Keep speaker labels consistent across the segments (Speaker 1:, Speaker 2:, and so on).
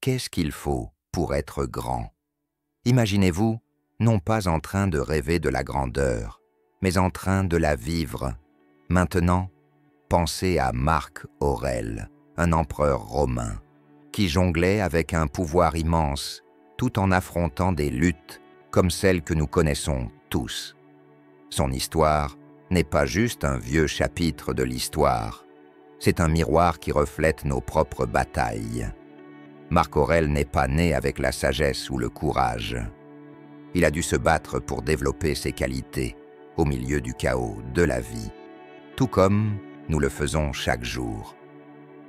Speaker 1: Qu'est-ce qu'il faut pour être grand? Imaginez-vous, non pas en train de rêver de la grandeur, mais en train de la vivre. Maintenant, pensez à Marc Aurèle, un empereur romain, qui jonglait avec un pouvoir immense, tout en affrontant des luttes comme celles que nous connaissons tous. Son histoire n'est pas juste un vieux chapitre de l'histoire, c'est un miroir qui reflète nos propres batailles. Marc Aurèle n'est pas né avec la sagesse ou le courage. Il a dû se battre pour développer ses qualités au milieu du chaos de la vie, tout comme nous le faisons chaque jour.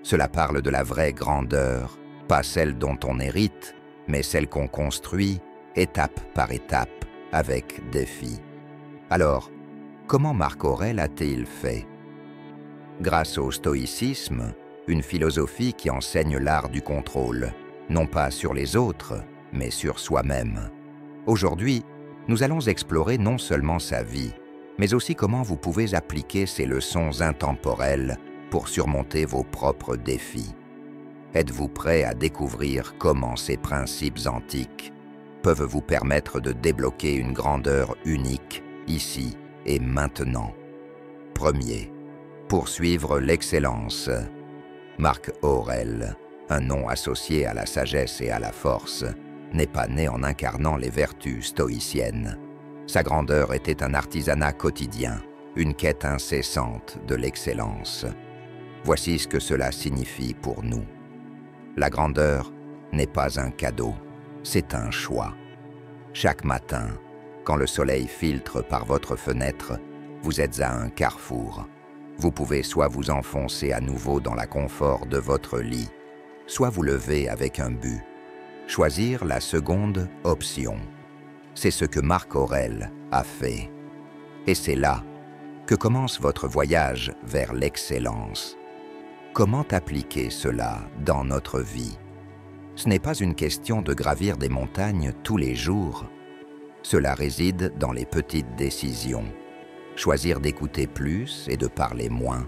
Speaker 1: Cela parle de la vraie grandeur, pas celle dont on hérite, mais celle qu'on construit étape par étape avec défi. Alors, comment Marc Aurèle a-t-il fait? Grâce au stoïcisme, une philosophie qui enseigne l'art du contrôle, non pas sur les autres, mais sur soi-même. Aujourd'hui, nous allons explorer non seulement sa vie, mais aussi comment vous pouvez appliquer ces leçons intemporelles pour surmonter vos propres défis. Êtes-vous prêt à découvrir comment ces principes antiques peuvent vous permettre de débloquer une grandeur unique, ici et maintenant? Premier, poursuivre l'excellence. Marc Aurèle, un nom associé à la sagesse et à la force, n'est pas né en incarnant les vertus stoïciennes. Sa grandeur était un artisanat quotidien, une quête incessante de l'excellence. Voici ce que cela signifie pour nous. La grandeur n'est pas un cadeau, c'est un choix. Chaque matin, quand le soleil filtre par votre fenêtre, vous êtes à un carrefour. Vous pouvez soit vous enfoncer à nouveau dans la confort de votre lit, soit vous lever avec un but. Choisir la seconde option. C'est ce que Marc Aurèle a fait. Et c'est là que commence votre voyage vers l'excellence. Comment appliquer cela dans notre vie? Ce n'est pas une question de gravir des montagnes tous les jours. Cela réside dans les petites décisions. Choisir d'écouter plus et de parler moins.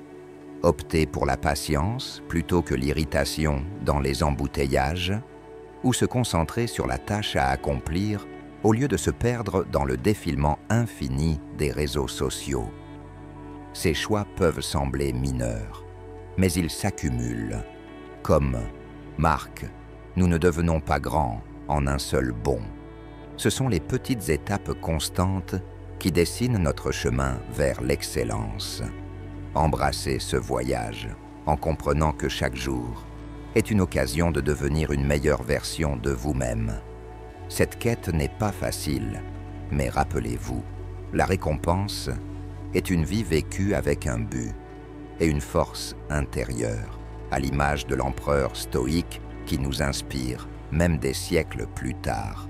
Speaker 1: Opter pour la patience plutôt que l'irritation dans les embouteillages, ou se concentrer sur la tâche à accomplir au lieu de se perdre dans le défilement infini des réseaux sociaux. Ces choix peuvent sembler mineurs, mais ils s'accumulent. Comme Marc, nous ne devenons pas grands en un seul bond. Ce sont les petites étapes constantes qui dessinent notre chemin vers l'excellence. Embrassez ce voyage en comprenant que chaque jour est une occasion de devenir une meilleure version de vous-même. Cette quête n'est pas facile, mais rappelez-vous, la récompense est une vie vécue avec un but et une force intérieure, à l'image de l'empereur stoïque qui nous inspire, même des siècles plus tard.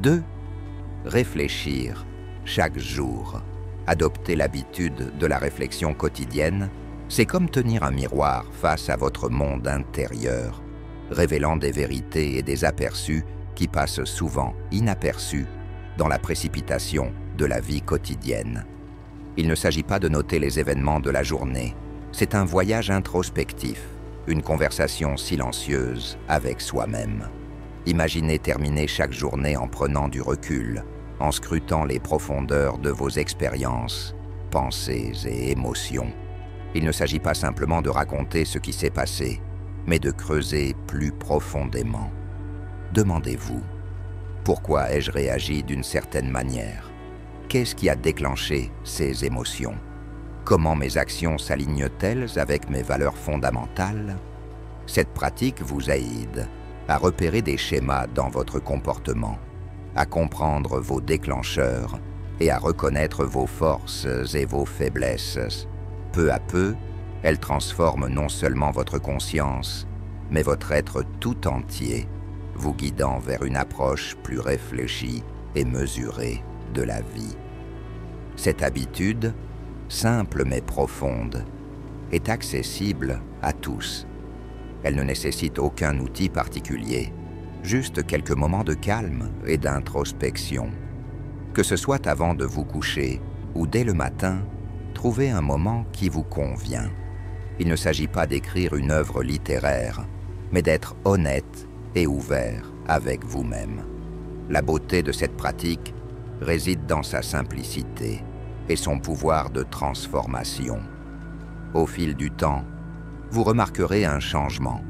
Speaker 1: 2. Réfléchir chaque jour. Adopter l'habitude de la réflexion quotidienne, c'est comme tenir un miroir face à votre monde intérieur, révélant des vérités et des aperçus qui passent souvent inaperçus dans la précipitation de la vie quotidienne. Il ne s'agit pas de noter les événements de la journée, c'est un voyage introspectif, une conversation silencieuse avec soi-même. Imaginez terminer chaque journée en prenant du recul, en scrutant les profondeurs de vos expériences, pensées et émotions. Il ne s'agit pas simplement de raconter ce qui s'est passé, mais de creuser plus profondément. Demandez-vous, pourquoi ai-je réagi d'une certaine manière? Qu'est-ce qui a déclenché ces émotions? Comment mes actions s'alignent-elles avec mes valeurs fondamentales? Cette pratique vous aide à repérer des schémas dans votre comportement, à comprendre vos déclencheurs et à reconnaître vos forces et vos faiblesses. Peu à peu, elle transforme non seulement votre conscience, mais votre être tout entier, vous guidant vers une approche plus réfléchie et mesurée de la vie. Cette habitude, simple mais profonde, est accessible à tous. Elle ne nécessite aucun outil particulier, juste quelques moments de calme et d'introspection. Que ce soit avant de vous coucher ou dès le matin, trouvez un moment qui vous convient. Il ne s'agit pas d'écrire une œuvre littéraire, mais d'être honnête et ouvert avec vous-même. La beauté de cette pratique réside dans sa simplicité et son pouvoir de transformation. Au fil du temps, vous remarquerez un changement,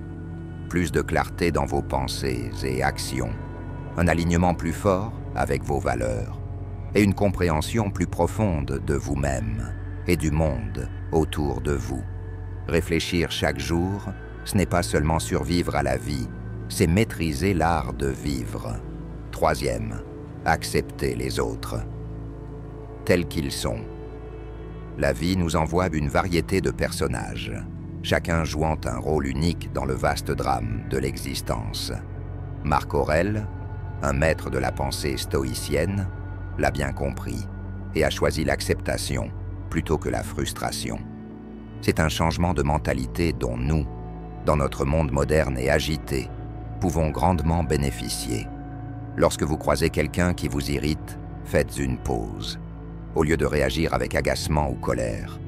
Speaker 1: plus de clarté dans vos pensées et actions, un alignement plus fort avec vos valeurs et une compréhension plus profonde de vous-même et du monde autour de vous. Réfléchir chaque jour, ce n'est pas seulement survivre à la vie, c'est maîtriser l'art de vivre. Troisième, accepter les autres tels qu'ils sont. La vie nous envoie une variété de personnages, chacun jouant un rôle unique dans le vaste drame de l'existence. Marc Aurèle, un maître de la pensée stoïcienne, l'a bien compris et a choisi l'acceptation plutôt que la frustration. C'est un changement de mentalité dont nous, dans notre monde moderne et agité, pouvons grandement bénéficier. Lorsque vous croisez quelqu'un qui vous irrite, faites une pause. Au lieu de réagir avec agacement ou colère,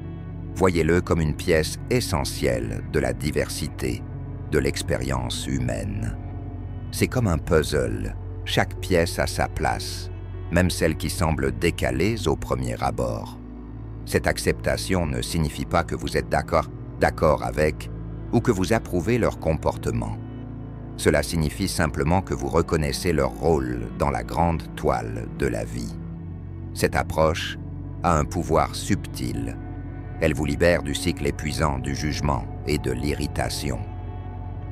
Speaker 1: voyez-le comme une pièce essentielle de la diversité, de l'expérience humaine. C'est comme un puzzle, chaque pièce a sa place, même celles qui semblent décalées au premier abord. Cette acceptation ne signifie pas que vous êtes d'accord avec ou que vous approuvez leur comportement. Cela signifie simplement que vous reconnaissez leur rôle dans la grande toile de la vie. Cette approche a un pouvoir subtil. Elle vous libère du cycle épuisant du jugement et de l'irritation.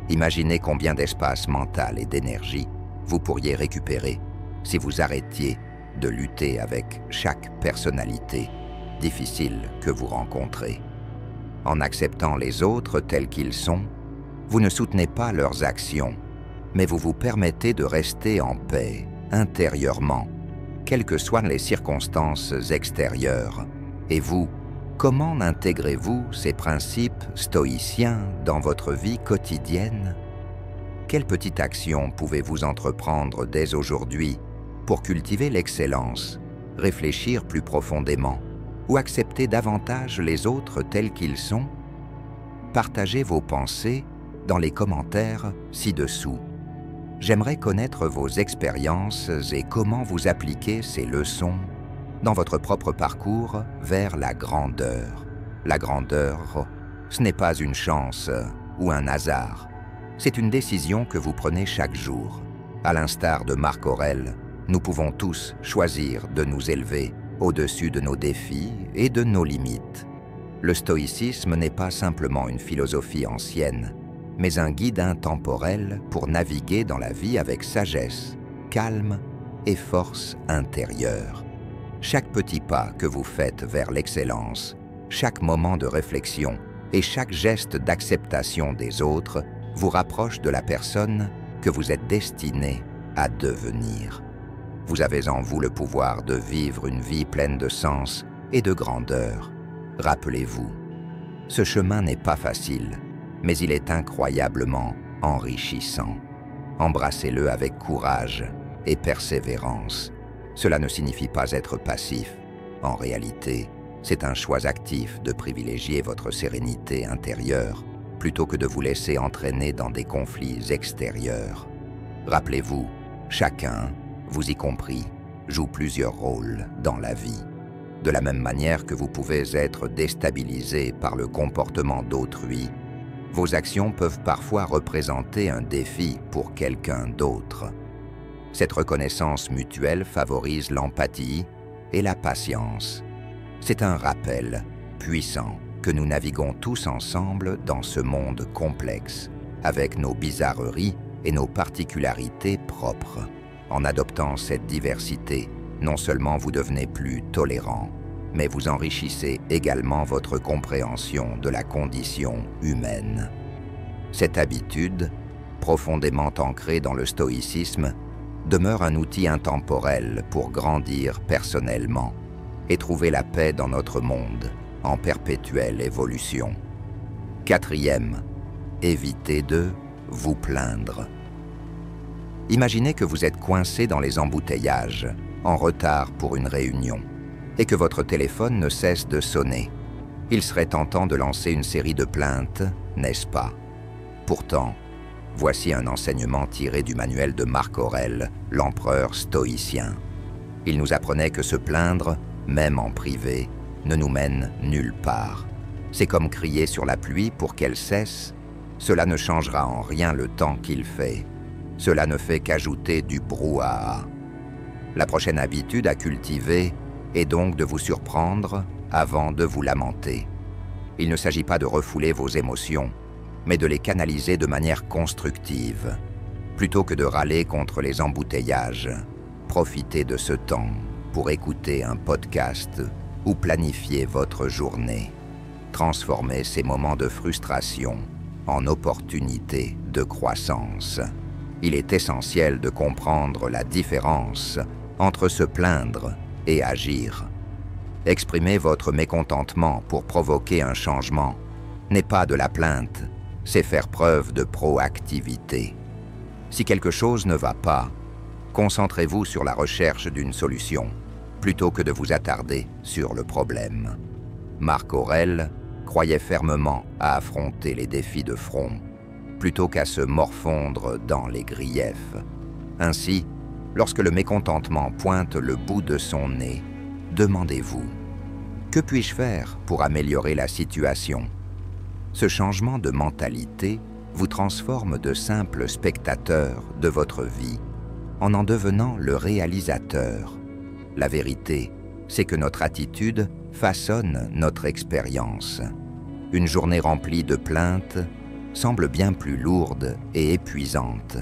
Speaker 1: Imaginez combien d'espace mental et d'énergie vous pourriez récupérer si vous arrêtiez de lutter avec chaque personnalité difficile que vous rencontrez. En acceptant les autres tels qu'ils sont, vous ne soutenez pas leurs actions, mais vous vous permettez de rester en paix, intérieurement, quelles que soient les circonstances extérieures. Et vous, comment intégrez-vous ces principes stoïciens dans votre vie quotidienne? Quelle petite action pouvez-vous entreprendre dès aujourd'hui pour cultiver l'excellence, réfléchir plus profondément ou accepter davantage les autres tels qu'ils sont? Partagez vos pensées dans les commentaires ci-dessous. J'aimerais connaître vos expériences et comment vous appliquez ces leçons dans votre propre parcours vers la grandeur. La grandeur, ce n'est pas une chance ou un hasard. C'est une décision que vous prenez chaque jour. À l'instar de Marc Aurèle, nous pouvons tous choisir de nous élever au-dessus de nos défis et de nos limites. Le stoïcisme n'est pas simplement une philosophie ancienne, mais un guide intemporel pour naviguer dans la vie avec sagesse, calme et force intérieure. Chaque petit pas que vous faites vers l'excellence, chaque moment de réflexion et chaque geste d'acceptation des autres vous rapproche de la personne que vous êtes destiné à devenir. Vous avez en vous le pouvoir de vivre une vie pleine de sens et de grandeur. Rappelez-vous, ce chemin n'est pas facile, mais il est incroyablement enrichissant. Embrassez-le avec courage et persévérance. Cela ne signifie pas être passif. En réalité, c'est un choix actif de privilégier votre sérénité intérieure plutôt que de vous laisser entraîner dans des conflits extérieurs. Rappelez-vous, chacun, vous y compris, joue plusieurs rôles dans la vie. De la même manière que vous pouvez être déstabilisé par le comportement d'autrui, vos actions peuvent parfois représenter un défi pour quelqu'un d'autre. Cette reconnaissance mutuelle favorise l'empathie et la patience. C'est un rappel puissant que nous naviguons tous ensemble dans ce monde complexe, avec nos bizarreries et nos particularités propres. En adoptant cette diversité, non seulement vous devenez plus tolérant, mais vous enrichissez également votre compréhension de la condition humaine. Cette habitude, profondément ancrée dans le stoïcisme, demeure un outil intemporel pour grandir personnellement et trouver la paix dans notre monde en perpétuelle évolution. Quatrième, évitez de vous plaindre. Imaginez que vous êtes coincé dans les embouteillages, en retard pour une réunion, et que votre téléphone ne cesse de sonner. Il serait tentant de lancer une série de plaintes, n'est-ce pas? Pourtant, Voici un enseignement tiré du manuel de Marc Aurèle, l'empereur stoïcien. Il nous apprenait que se plaindre, même en privé, ne nous mène nulle part. C'est comme crier sur la pluie pour qu'elle cesse. Cela ne changera en rien le temps qu'il fait. Cela ne fait qu'ajouter du brouhaha. La prochaine habitude à cultiver est donc de vous surprendre avant de vous lamenter. Il ne s'agit pas de refouler vos émotions, mais de les canaliser de manière constructive. Plutôt que de râler contre les embouteillages, profitez de ce temps pour écouter un podcast ou planifier votre journée. Transformez ces moments de frustration en opportunités de croissance. Il est essentiel de comprendre la différence entre se plaindre et agir. Exprimer votre mécontentement pour provoquer un changement n'est pas de la plainte, c'est faire preuve de proactivité. Si quelque chose ne va pas, concentrez-vous sur la recherche d'une solution, plutôt que de vous attarder sur le problème. Marc Aurèle croyait fermement à affronter les défis de front, plutôt qu'à se morfondre dans les griefs. Ainsi, lorsque le mécontentement pointe le bout de son nez, demandez-vous « Que puis-je faire pour améliorer la situation ?» Ce changement de mentalité vous transforme de simple spectateur de votre vie en devenant le réalisateur. La vérité, c'est que notre attitude façonne notre expérience. Une journée remplie de plaintes semble bien plus lourde et épuisante,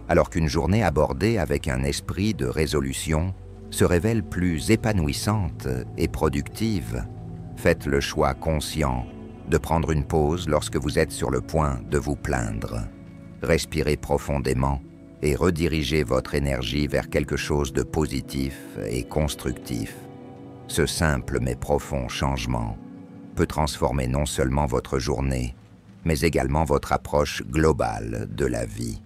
Speaker 1: alors qu'une journée abordée avec un esprit de résolution se révèle plus épanouissante et productive. Faites le choix conscient de prendre une pause lorsque vous êtes sur le point de vous plaindre. Respirez profondément et redirigez votre énergie vers quelque chose de positif et constructif. Ce simple mais profond changement peut transformer non seulement votre journée, mais également votre approche globale de la vie.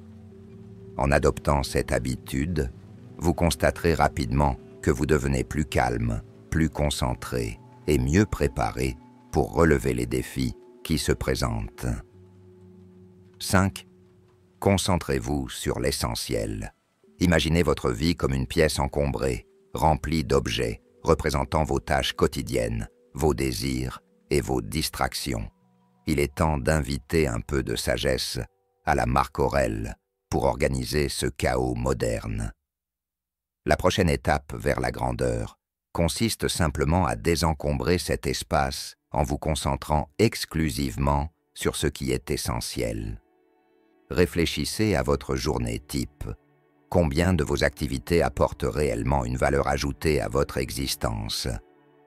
Speaker 1: En adoptant cette habitude, vous constaterez rapidement que vous devenez plus calme, plus concentré et mieux préparé pour relever les défis qui se présentent. 5. Concentrez-vous sur l'essentiel. Imaginez votre vie comme une pièce encombrée, remplie d'objets représentant vos tâches quotidiennes, vos désirs et vos distractions. Il est temps d'inviter un peu de sagesse à la Marc Aurèle pour organiser ce chaos moderne. La prochaine étape vers la grandeur consiste simplement à désencombrer cet espace en vous concentrant exclusivement sur ce qui est essentiel. Réfléchissez à votre journée type. Combien de vos activités apportent réellement une valeur ajoutée à votre existence?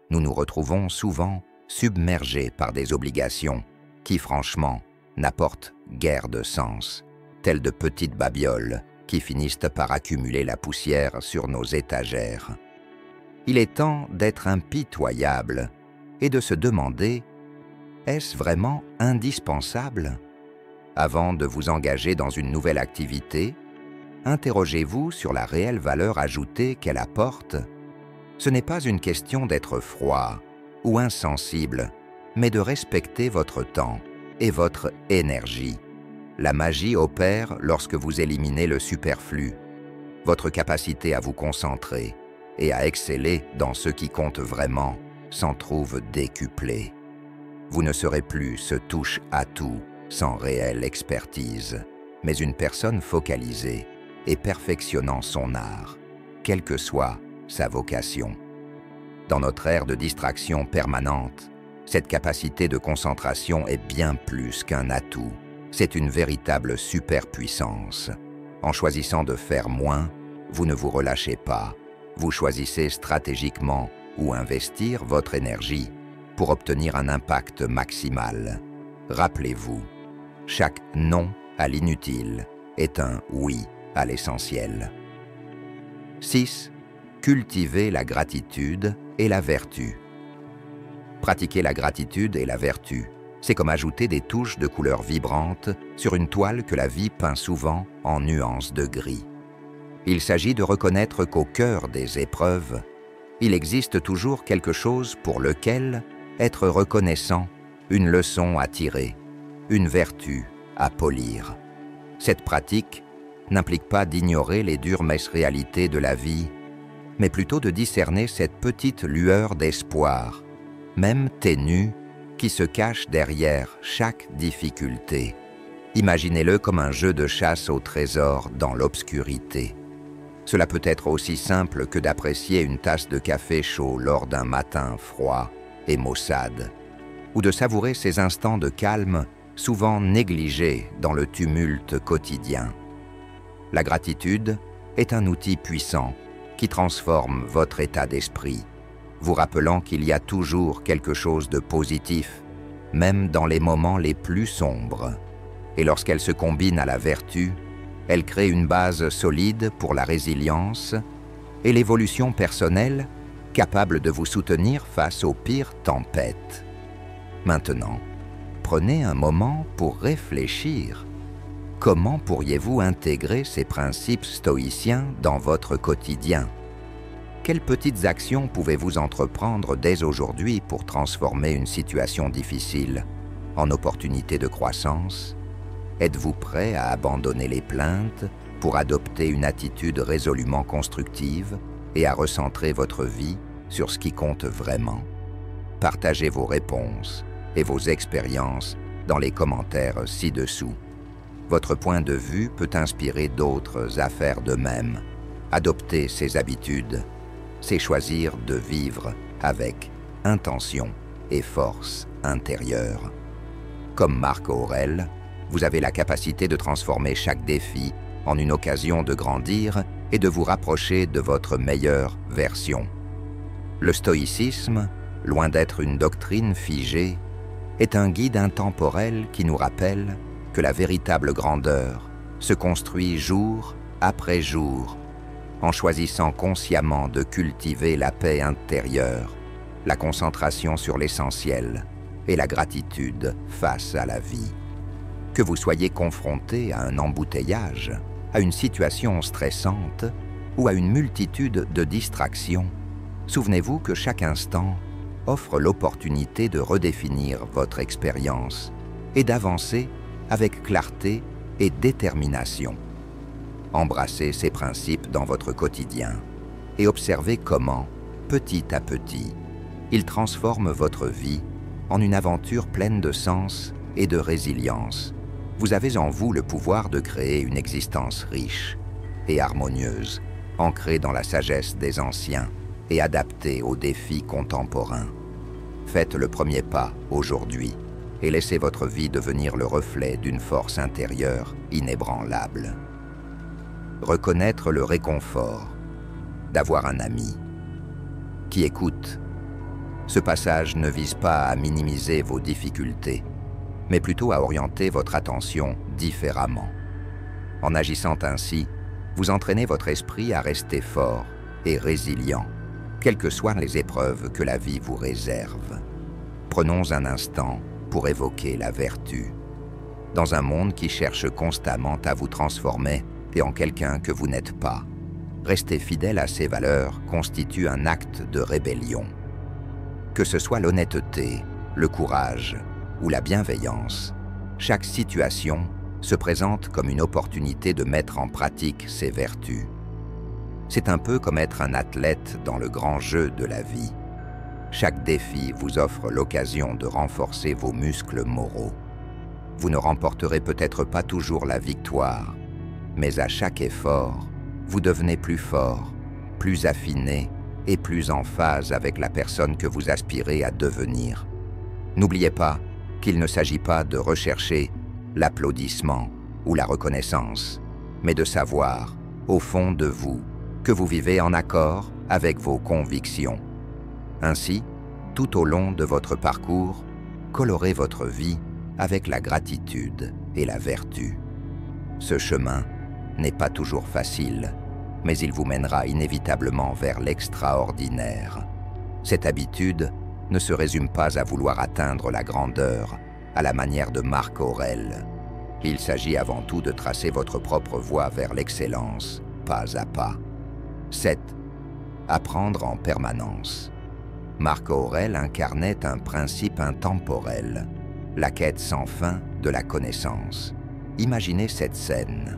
Speaker 1: Nous nous retrouvons souvent submergés par des obligations qui, franchement, n'apportent guère de sens, telles de petites babioles qui finissent par accumuler la poussière sur nos étagères. Il est temps d'être impitoyable et de se demander « Est-ce vraiment indispensable ?» Avant de vous engager dans une nouvelle activité, interrogez-vous sur la réelle valeur ajoutée qu'elle apporte. Ce n'est pas une question d'être froid ou insensible, mais de respecter votre temps et votre énergie. La magie opère lorsque vous éliminez le superflu. Votre capacité à vous concentrer et à exceller dans ce qui compte vraiment s'en trouve décuplée. Vous ne serez plus ce touche-à-tout sans réelle expertise, mais une personne focalisée et perfectionnant son art, quelle que soit sa vocation. Dans notre ère de distraction permanente, cette capacité de concentration est bien plus qu'un atout. C'est une véritable superpuissance. En choisissant de faire moins, vous ne vous relâchez pas. Vous choisissez stratégiquement où investir votre énergie pour obtenir un impact maximal. Rappelez-vous, chaque non à l'inutile est un oui à l'essentiel. 6. Cultivez la gratitude et la vertu. Pratiquer la gratitude et la vertu, c'est comme ajouter des touches de couleurs vibrantes sur une toile que la vie peint souvent en nuances de gris. Il s'agit de reconnaître qu'au cœur des épreuves, il existe toujours quelque chose pour lequel être reconnaissant, une leçon à tirer, une vertu à polir. Cette pratique n'implique pas d'ignorer les dures réalités de la vie, mais plutôt de discerner cette petite lueur d'espoir, même ténue, qui se cache derrière chaque difficulté. Imaginez-le comme un jeu de chasse au trésor dans l'obscurité. Cela peut être aussi simple que d'apprécier une tasse de café chaud lors d'un matin froid et maussade, ou de savourer ces instants de calme souvent négligés dans le tumulte quotidien. La gratitude est un outil puissant qui transforme votre état d'esprit, vous rappelant qu'il y a toujours quelque chose de positif, même dans les moments les plus sombres. Et lorsqu'elle se combine à la vertu, elle crée une base solide pour la résilience et l'évolution personnelle capable de vous soutenir face aux pires tempêtes. Maintenant, prenez un moment pour réfléchir. Comment pourriez-vous intégrer ces principes stoïciens dans votre quotidien? Quelles petites actions pouvez-vous entreprendre dès aujourd'hui pour transformer une situation difficile en opportunité de croissance? Êtes-vous prêt à abandonner les plaintes pour adopter une attitude résolument constructive et à recentrer votre vie sur ce qui compte vraiment? Partagez vos réponses et vos expériences dans les commentaires ci-dessous. Votre point de vue peut inspirer d'autres à faire de même. Adopter ces habitudes, c'est choisir de vivre avec intention et force intérieure. Comme Marc Aurèle, vous avez la capacité de transformer chaque défi en une occasion de grandir et de vous rapprocher de votre meilleure version. Le stoïcisme, loin d'être une doctrine figée, est un guide intemporel qui nous rappelle que la véritable grandeur se construit jour après jour, en choisissant consciemment de cultiver la paix intérieure, la concentration sur l'essentiel et la gratitude face à la vie. Que vous soyez confronté à un embouteillage, à une situation stressante ou à une multitude de distractions, souvenez-vous que chaque instant offre l'opportunité de redéfinir votre expérience et d'avancer avec clarté et détermination. Embrassez ces principes dans votre quotidien et observez comment, petit à petit, ils transforment votre vie en une aventure pleine de sens et de résilience. Vous avez en vous le pouvoir de créer une existence riche et harmonieuse, ancrée dans la sagesse des anciens et adaptée aux défis contemporains. Faites le premier pas aujourd'hui et laissez votre vie devenir le reflet d'une force intérieure inébranlable. Reconnaître le réconfort d'avoir un ami qui écoute. Ce passage ne vise pas à minimiser vos difficultés, mais plutôt à orienter votre attention différemment. En agissant ainsi, vous entraînez votre esprit à rester fort et résilient, quelles que soient les épreuves que la vie vous réserve. Prenons un instant pour évoquer la vertu. Dans un monde qui cherche constamment à vous transformer et en quelqu'un que vous n'êtes pas, rester fidèle à ces valeurs constitue un acte de rébellion. Que ce soit l'honnêteté, le courage ou la bienveillance, chaque situation se présente comme une opportunité de mettre en pratique ces vertus. C'est un peu comme être un athlète dans le grand jeu de la vie. Chaque défi vous offre l'occasion de renforcer vos muscles moraux. Vous ne remporterez peut-être pas toujours la victoire, mais à chaque effort, vous devenez plus fort, plus affiné et plus en phase avec la personne que vous aspirez à devenir. N'oubliez pas qu'il ne s'agit pas de rechercher l'applaudissement ou la reconnaissance, mais de savoir, au fond de vous, que vous vivez en accord avec vos convictions. Ainsi, tout au long de votre parcours, colorez votre vie avec la gratitude et la vertu. Ce chemin n'est pas toujours facile, mais il vous mènera inévitablement vers l'extraordinaire. Cette habitude ne se résume pas à vouloir atteindre la grandeur à la manière de Marc Aurèle. Il s'agit avant tout de tracer votre propre voie vers l'excellence, pas à pas. 7. Apprendre en permanence. Marc Aurèle incarnait un principe intemporel, la quête sans fin de la connaissance. Imaginez cette scène.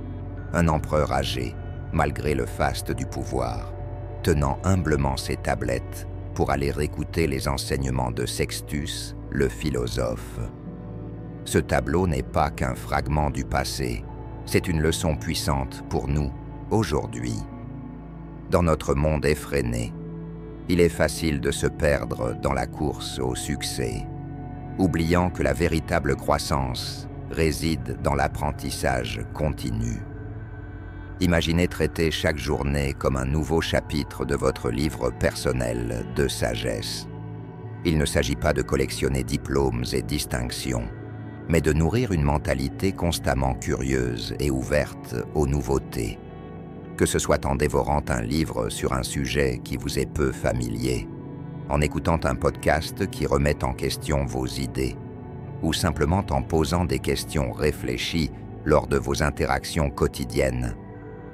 Speaker 1: Un empereur âgé, malgré le faste du pouvoir, tenant humblement ses tablettes pour aller écouter les enseignements de Sextus, le philosophe. Ce tableau n'est pas qu'un fragment du passé, c'est une leçon puissante pour nous, aujourd'hui. Dans notre monde effréné, il est facile de se perdre dans la course au succès, oubliant que la véritable croissance réside dans l'apprentissage continu. Imaginez traiter chaque journée comme un nouveau chapitre de votre livre personnel de sagesse. Il ne s'agit pas de collectionner diplômes et distinctions, mais de nourrir une mentalité constamment curieuse et ouverte aux nouveautés. Que ce soit en dévorant un livre sur un sujet qui vous est peu familier, en écoutant un podcast qui remet en question vos idées, ou simplement en posant des questions réfléchies lors de vos interactions quotidiennes,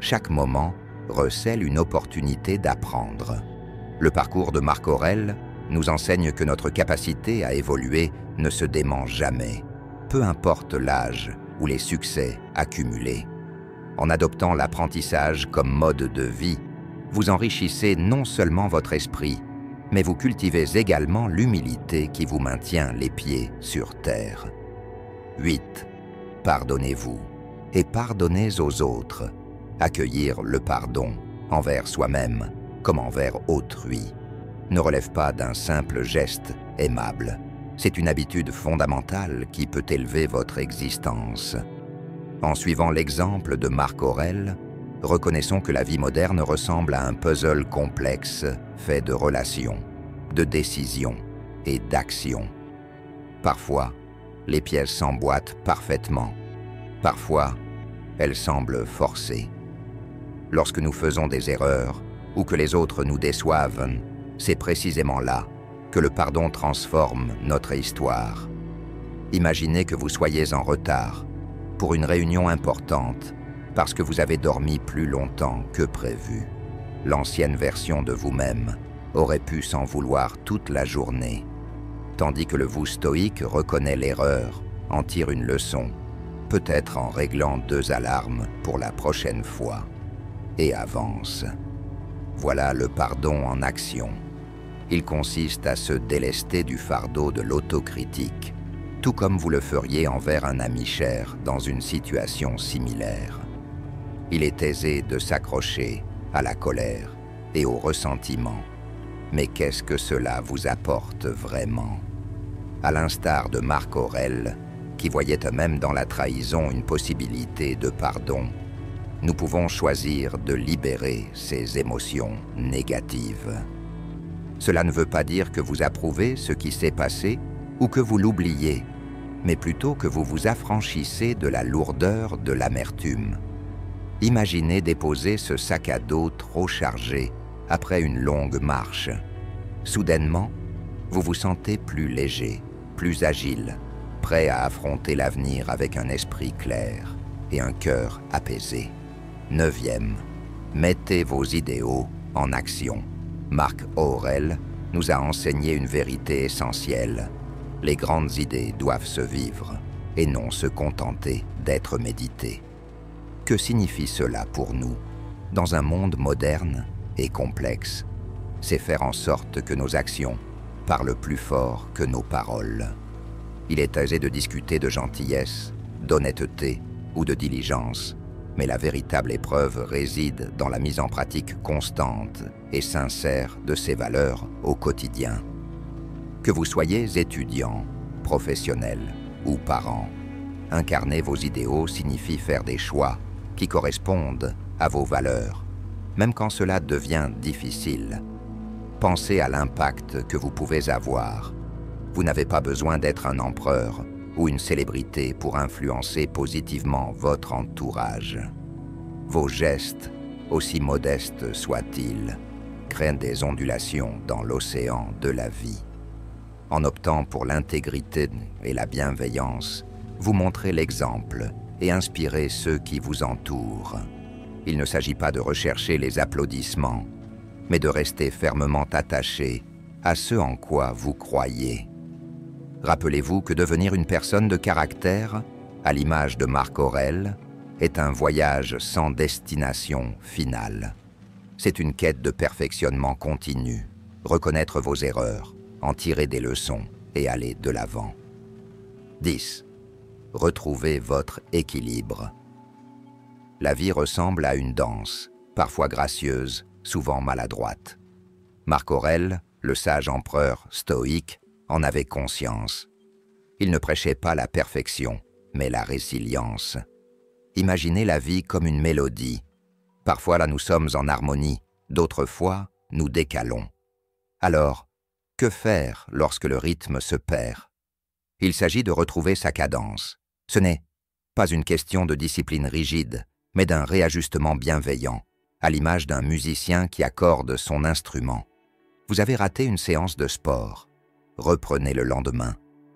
Speaker 1: chaque moment recèle une opportunité d'apprendre. Le parcours de Marc Aurèle nous enseigne que notre capacité à évoluer ne se dément jamais, peu importe l'âge ou les succès accumulés. En adoptant l'apprentissage comme mode de vie, vous enrichissez non seulement votre esprit, mais vous cultivez également l'humilité qui vous maintient les pieds sur terre. 8. Pardonnez-vous et pardonnez aux autres. Accueillir le pardon envers soi-même comme envers autrui ne relève pas d'un simple geste aimable. C'est une habitude fondamentale qui peut élever votre existence. En suivant l'exemple de Marc Aurèle, reconnaissons que la vie moderne ressemble à un puzzle complexe fait de relations, de décisions et d'actions. Parfois, les pièces s'emboîtent parfaitement. Parfois, elles semblent forcées. Lorsque nous faisons des erreurs ou que les autres nous déçoivent, c'est précisément là que le pardon transforme notre histoire. Imaginez que vous soyez en retard pour une réunion importante parce que vous avez dormi plus longtemps que prévu. L'ancienne version de vous-même aurait pu s'en vouloir toute la journée, tandis que le vous stoïque reconnaît l'erreur, en tire une leçon, peut-être en réglant 2 alarmes pour la prochaine fois, et avance. Voilà le pardon en action. Il consiste à se délester du fardeau de l'autocritique, tout comme vous le feriez envers un ami cher dans une situation similaire. Il est aisé de s'accrocher à la colère et au ressentiment, mais qu'est-ce que cela vous apporte vraiment? À l'instar de Marc Aurèle, qui voyait même dans la trahison une possibilité de pardon, nous pouvons choisir de libérer ces émotions négatives. Cela ne veut pas dire que vous approuvez ce qui s'est passé ou que vous l'oubliez, mais plutôt que vous vous affranchissez de la lourdeur de l'amertume. Imaginez déposer ce sac à dos trop chargé après une longue marche. Soudainement, vous vous sentez plus léger, plus agile, prêt à affronter l'avenir avec un esprit clair et un cœur apaisé. 9e, mettez vos idéaux en action. Marc Aurèle nous a enseigné une vérité essentielle. Les grandes idées doivent se vivre et non se contenter d'être méditées. Que signifie cela pour nous, dans un monde moderne et complexe? C'est faire en sorte que nos actions parlent plus fort que nos paroles. Il est aisé de discuter de gentillesse, d'honnêteté ou de diligence, mais la véritable épreuve réside dans la mise en pratique constante et sincère de ces valeurs au quotidien. Que vous soyez étudiant, professionnel ou parent, incarner vos idéaux signifie faire des choix qui correspondent à vos valeurs, même quand cela devient difficile. Pensez à l'impact que vous pouvez avoir. Vous n'avez pas besoin d'être un empereur ou une célébrité pour influencer positivement votre entourage. Vos gestes, aussi modestes soient-ils, créent des ondulations dans l'océan de la vie. En optant pour l'intégrité et la bienveillance, vous montrez l'exemple et inspirez ceux qui vous entourent. Il ne s'agit pas de rechercher les applaudissements, mais de rester fermement attaché à ce en quoi vous croyez. Rappelez-vous que devenir une personne de caractère à l'image de Marc Aurèle, est un voyage sans destination finale. C'est une quête de perfectionnement continu, reconnaître vos erreurs, en tirer des leçons et aller de l'avant. 10. Retrouvez votre équilibre. La vie ressemble à une danse, parfois gracieuse, souvent maladroite. Marc Aurèle, le sage empereur stoïque, en avait conscience. Il ne prêchait pas la perfection, mais la résilience. Imaginez la vie comme une mélodie. Parfois là nous sommes en harmonie, d'autres fois nous décalons. Alors, que faire lorsque le rythme se perd? Il s'agit de retrouver sa cadence. Ce n'est pas une question de discipline rigide, mais d'un réajustement bienveillant, à l'image d'un musicien qui accorde son instrument. Vous avez raté une séance de sport. Reprenez le lendemain.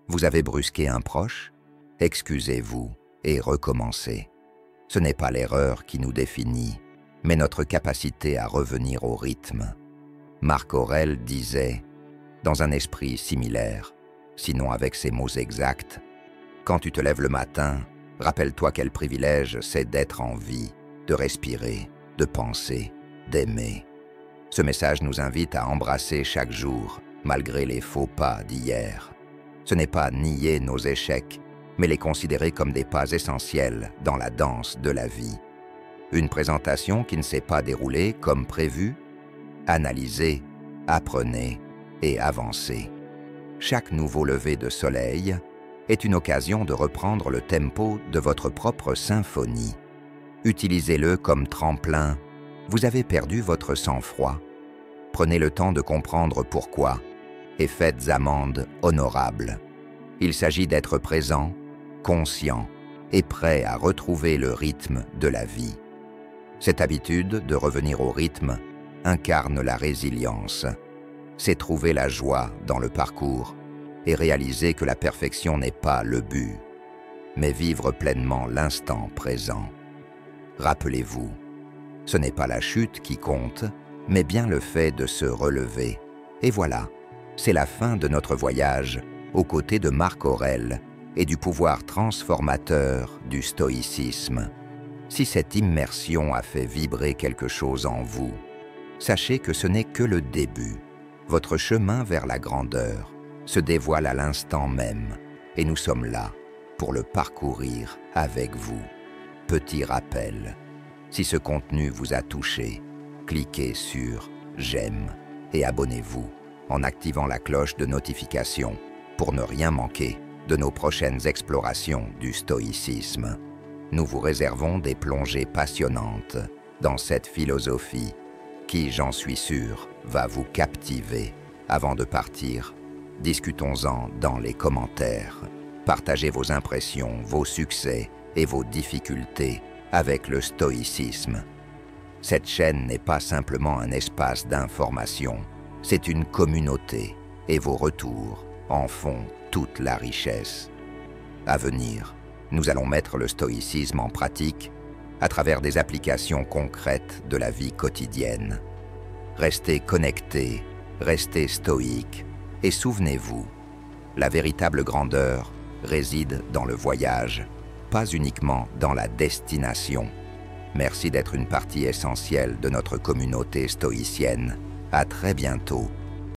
Speaker 1: Vous avez brusqué un proche? Excusez-vous et recommencez. Ce n'est pas l'erreur qui nous définit, mais notre capacité à revenir au rythme. Marc Aurèle disait, dans un esprit similaire, sinon avec ces mots exacts, « Quand tu te lèves le matin, rappelle-toi quel privilège c'est d'être en vie, de respirer, de penser, d'aimer. » Ce message nous invite à embrasser chaque jour, malgré les faux pas d'hier. Ce n'est pas nier nos échecs, mais les considérer comme des pas essentiels dans la danse de la vie. Une présentation qui ne s'est pas déroulée comme prévu? Analysez, apprenez et avancez. Chaque nouveau lever de soleil est une occasion de reprendre le tempo de votre propre symphonie. Utilisez-le comme tremplin. Vous avez perdu votre sang-froid. Prenez le temps de comprendre pourquoi et faites amende honorable. Il s'agit d'être présent, conscient et prêt à retrouver le rythme de la vie. Cette habitude de revenir au rythme incarne la résilience. C'est trouver la joie dans le parcours et réaliser que la perfection n'est pas le but, mais vivre pleinement l'instant présent. Rappelez-vous, ce n'est pas la chute qui compte, mais bien le fait de se relever. Et voilà, c'est la fin de notre voyage aux côtés de Marc Aurèle et du pouvoir transformateur du stoïcisme. Si cette immersion a fait vibrer quelque chose en vous, sachez que ce n'est que le début. Votre chemin vers la grandeur se dévoile à l'instant même et nous sommes là pour le parcourir avec vous. Petit rappel, si ce contenu vous a touché, cliquez sur « J'aime » et abonnez-vous en activant la cloche de notification pour ne rien manquer de nos prochaines explorations du stoïcisme. Nous vous réservons des plongées passionnantes dans cette philosophie qui, j'en suis sûr, va vous captiver. Avant de partir, discutons-en dans les commentaires. Partagez vos impressions, vos succès et vos difficultés avec le stoïcisme. Cette chaîne n'est pas simplement un espace d'information, c'est une communauté et vos retours en font toute la richesse. À venir, nous allons mettre le stoïcisme en pratique à travers des applications concrètes de la vie quotidienne. Restez connectés, restez stoïques et souvenez-vous, la véritable grandeur réside dans le voyage, pas uniquement dans la destination. Merci d'être une partie essentielle de notre communauté stoïcienne. À très bientôt